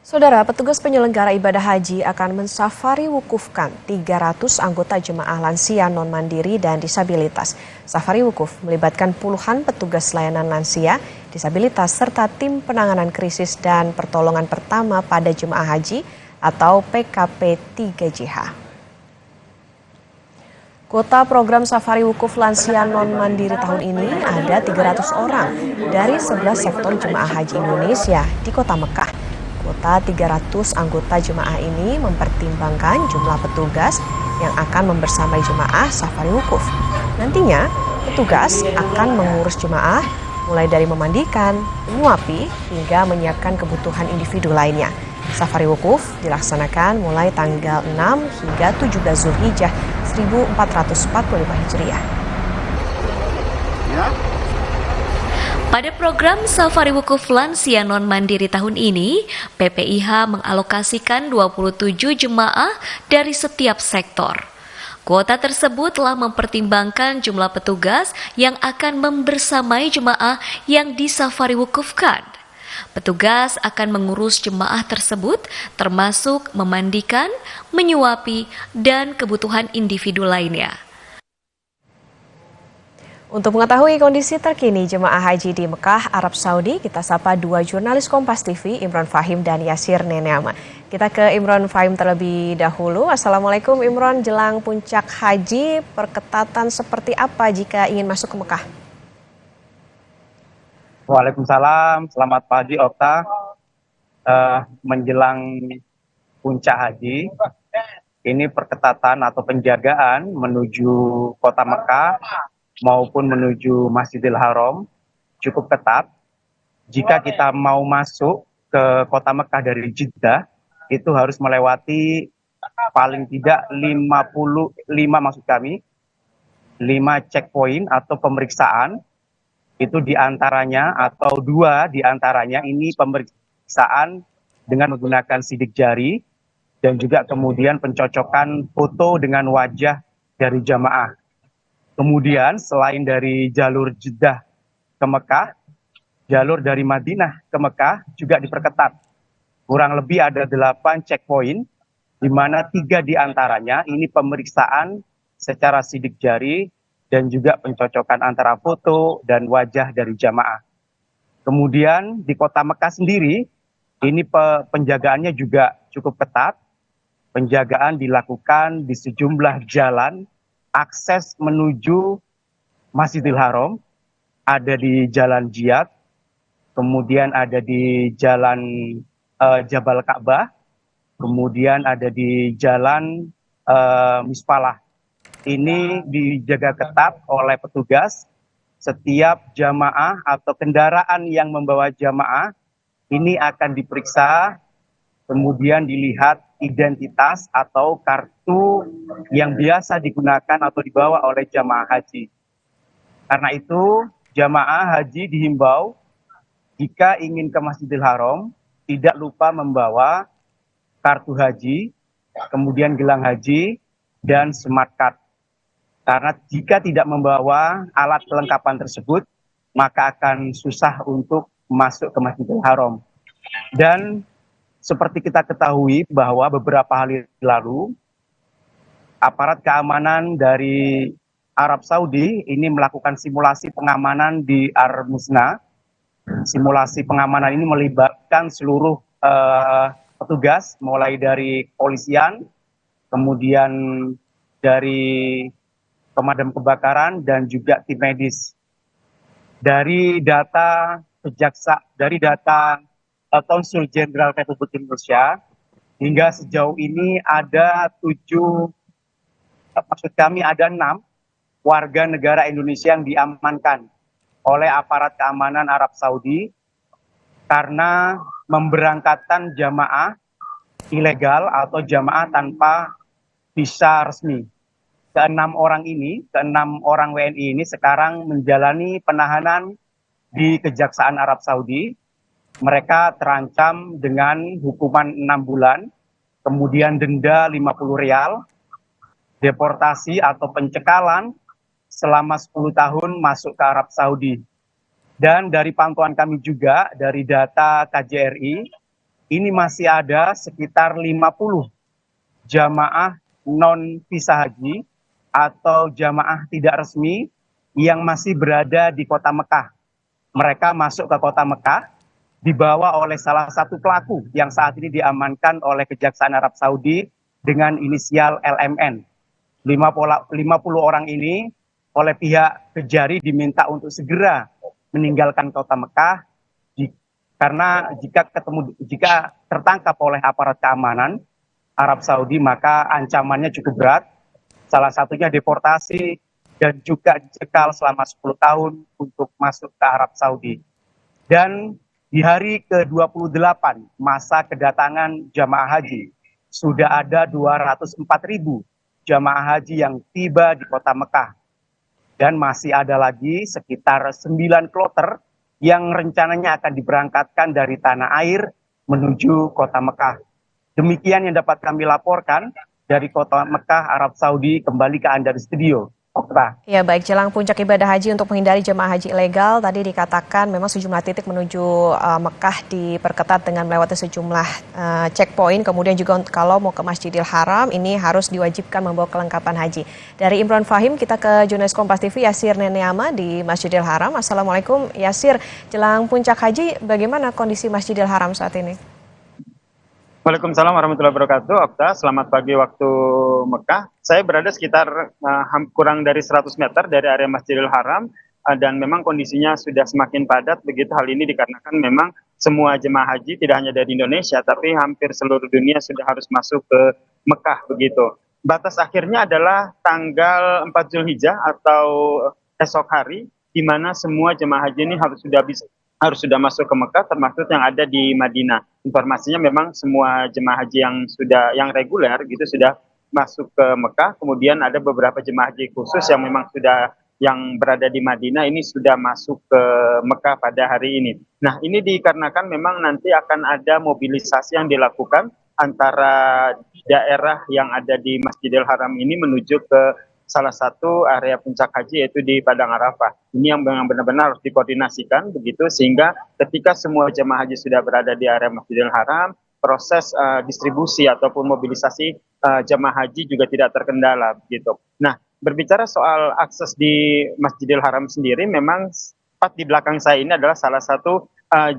Saudara, petugas penyelenggara ibadah haji akan mensafari wukufkan 300 anggota jemaah lansia non-mandiri dan disabilitas. Safari wukuf melibatkan puluhan petugas layanan lansia, disabilitas, serta tim penanganan krisis dan pertolongan pertama pada jemaah haji atau PKP 3JH. Kuota program safari wukuf lansia non-mandiri tahun ini ada 300 orang dari 11 sektor jemaah haji Indonesia di Kota Mekah. Kuota 300 anggota jemaah ini mempertimbangkan jumlah petugas yang akan membersamai jemaah safari wukuf. Nantinya, petugas akan mengurus jemaah mulai dari memandikan, menyuapi, hingga menyiapkan kebutuhan individu lainnya. Safari wukuf dilaksanakan mulai tanggal 6 hingga 17 Zulhijjah 1445 Hijriah. Pada program Safari Wukuf Lansia Non-Mandiri tahun ini, PPIH mengalokasikan 27 jemaah dari setiap sektor. Kuota tersebut telah mempertimbangkan jumlah petugas yang akan membersamai jemaah yang disafari wukufkan. Petugas akan mengurus jemaah tersebut termasuk memandikan, menyuapi, dan kebutuhan individu lainnya. Untuk mengetahui kondisi terkini jemaah haji di Mekah, Arab Saudi, kita sapa dua jurnalis Kompas TV, Imron Fahim dan Yasir Neneama. Kita ke Imron Fahim terlebih dahulu. Assalamualaikum Imron, jelang puncak haji, perketatan seperti apa jika ingin masuk ke Mekah? Waalaikumsalam, selamat pagi Okta. Menjelang puncak haji, ini perketatan atau penjagaan menuju kota Mekah maupun menuju Masjidil Haram cukup ketat. Jika kita mau masuk ke kota Mekah dari Jeddah, itu harus melewati paling tidak 5 checkpoint atau pemeriksaan. Itu diantaranya atau 2 diantaranya ini pemeriksaan dengan menggunakan sidik jari dan juga kemudian pencocokan foto dengan wajah dari jamaah. Kemudian selain dari jalur Jeddah ke Mekah, jalur dari Madinah ke Mekah juga diperketat. Kurang lebih ada 8 checkpoint, di mana 3 diantaranya ini pemeriksaan secara sidik jari dan juga pencocokan antara foto dan wajah dari jamaah. Kemudian di kota Mekah sendiri, ini penjagaannya juga cukup ketat. Penjagaan dilakukan di sejumlah jalan akses menuju Masjidil Haram, ada di Jalan Jiyad, kemudian ada di Jalan Jabal Ka'bah, kemudian ada di Jalan Mispalah. Ini dijaga ketat oleh petugas. Setiap jamaah atau kendaraan yang membawa jamaah ini akan diperiksa, kemudian dilihat identitas atau kartu yang biasa digunakan atau dibawa oleh jamaah haji. Karena itu, jamaah haji dihimbau jika ingin ke Masjidil Haram, tidak lupa membawa kartu haji, kemudian gelang haji, dan smart card. Karena jika tidak membawa alat kelengkapan tersebut, maka akan susah untuk masuk ke Masjidil Haram. Dan seperti kita ketahui bahwa beberapa hari lalu, aparat keamanan dari Arab Saudi ini melakukan simulasi pengamanan di Ar-Musna. Simulasi pengamanan ini melibatkan seluruh petugas, mulai dari kepolisian, kemudian dari pemadam kebakaran, dan juga tim medis. Dari data Konsul Jenderal Republik Indonesia, hingga sejauh ini ada 6 warga negara Indonesia yang diamankan oleh aparat keamanan Arab Saudi karena memberangkatkan jamaah ilegal atau jamaah tanpa visa resmi. Ke-6 orang WNI ini sekarang menjalani penahanan di Kejaksaan Arab Saudi. Mereka terancam dengan hukuman 6 bulan, kemudian denda 50 rial, deportasi atau pencekalan selama 10 tahun masuk ke Arab Saudi. Dan dari pantauan kami juga, dari data KJRI, ini masih ada sekitar 50 jamaah non visa haji atau jamaah tidak resmi yang masih berada di kota Mekah. Mereka masuk ke kota Mekah dibawa oleh salah satu pelaku yang saat ini diamankan oleh Kejaksaan Arab Saudi dengan inisial LMN. 50 orang ini oleh pihak Kejari diminta untuk segera meninggalkan kota Mekah karena jika tertangkap oleh aparat keamanan Arab Saudi maka ancamannya cukup berat, salah satunya deportasi dan juga dicekal selama 10 tahun untuk masuk ke Arab Saudi. Dan di hari ke-28 masa kedatangan jamaah haji, sudah ada 204.000 jamaah haji yang tiba di kota Mekah. Dan masih ada lagi sekitar 9 kloter yang rencananya akan diberangkatkan dari tanah air menuju kota Mekah. Demikian yang dapat kami laporkan dari kota Mekah, Arab Saudi. Kembali ke Anda di studio. Okta. Ya baik, jelang puncak ibadah haji untuk menghindari jemaah haji ilegal, tadi dikatakan memang sejumlah titik menuju Mekah diperketat dengan melewati sejumlah checkpoint. Kemudian juga kalau mau ke Masjidil Haram ini harus diwajibkan membawa kelengkapan haji. Dari Imron Fahim kita ke jurnalis Kompas TV Yasir Neneama di Masjidil Haram. Assalamualaikum Yasir, jelang puncak haji bagaimana kondisi Masjidil Haram saat ini? Waalaikumsalam warahmatullahi wabarakatuh. Okta, selamat pagi waktu Mekah. Saya berada sekitar kurang dari 100 meter dari area Masjidil Haram dan memang kondisinya sudah semakin padat. Begitu hal ini dikarenakan memang semua jemaah haji tidak hanya dari Indonesia tapi hampir seluruh dunia sudah harus masuk ke Mekah begitu. Batas akhirnya adalah tanggal 4 Zulhijjah atau esok hari di mana semua jemaah haji ini harus sudah masuk ke Mekah, termasuk yang ada di Madinah. Informasinya memang semua jemaah haji yang reguler gitu sudah masuk ke Mekah. Kemudian ada beberapa jemaah haji khusus yang memang yang berada di Madinah ini sudah masuk ke Mekah pada hari ini. Nah, ini dikarenakan memang nanti akan ada mobilisasi yang dilakukan antara daerah yang ada di Masjidil Haram ini menuju ke salah satu area puncak haji yaitu di Padang Arafah. Ini yang benar-benar harus dikoordinasikan begitu sehingga ketika semua jemaah haji sudah berada di area Masjidil Haram, proses distribusi ataupun mobilisasi jemaah haji juga tidak terkendala begitu. Nah, berbicara soal akses di Masjidil Haram sendiri, memang tepat di belakang saya ini adalah salah satu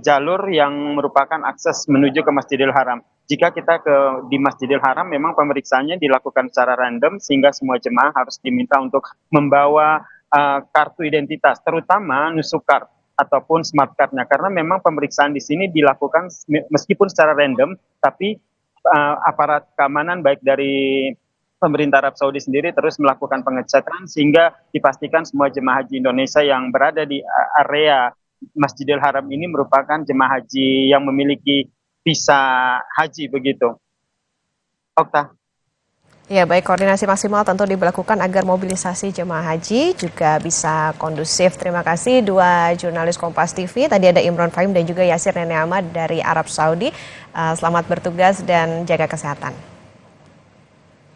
jalur yang merupakan akses menuju ke Masjidil Haram. Jika kita di Masjidil Haram memang pemeriksaannya dilakukan secara random sehingga semua jemaah harus diminta untuk membawa kartu identitas, terutama nusukar ataupun smart card-nya, karena memang pemeriksaan di sini dilakukan meskipun secara random, tapi aparat keamanan baik dari pemerintah Arab Saudi sendiri terus melakukan pengecekan sehingga dipastikan semua jemaah haji Indonesia yang berada di area Masjidil Haram ini merupakan jemaah haji yang memiliki visa haji begitu. Okta. Ya baik, koordinasi maksimal tentu diberlakukan agar mobilisasi jemaah haji juga bisa kondusif. Terima kasih dua jurnalis Kompas TV. Tadi ada Imron Fahim dan juga Yasir Neneama dari Arab Saudi. Selamat bertugas dan jaga kesehatan.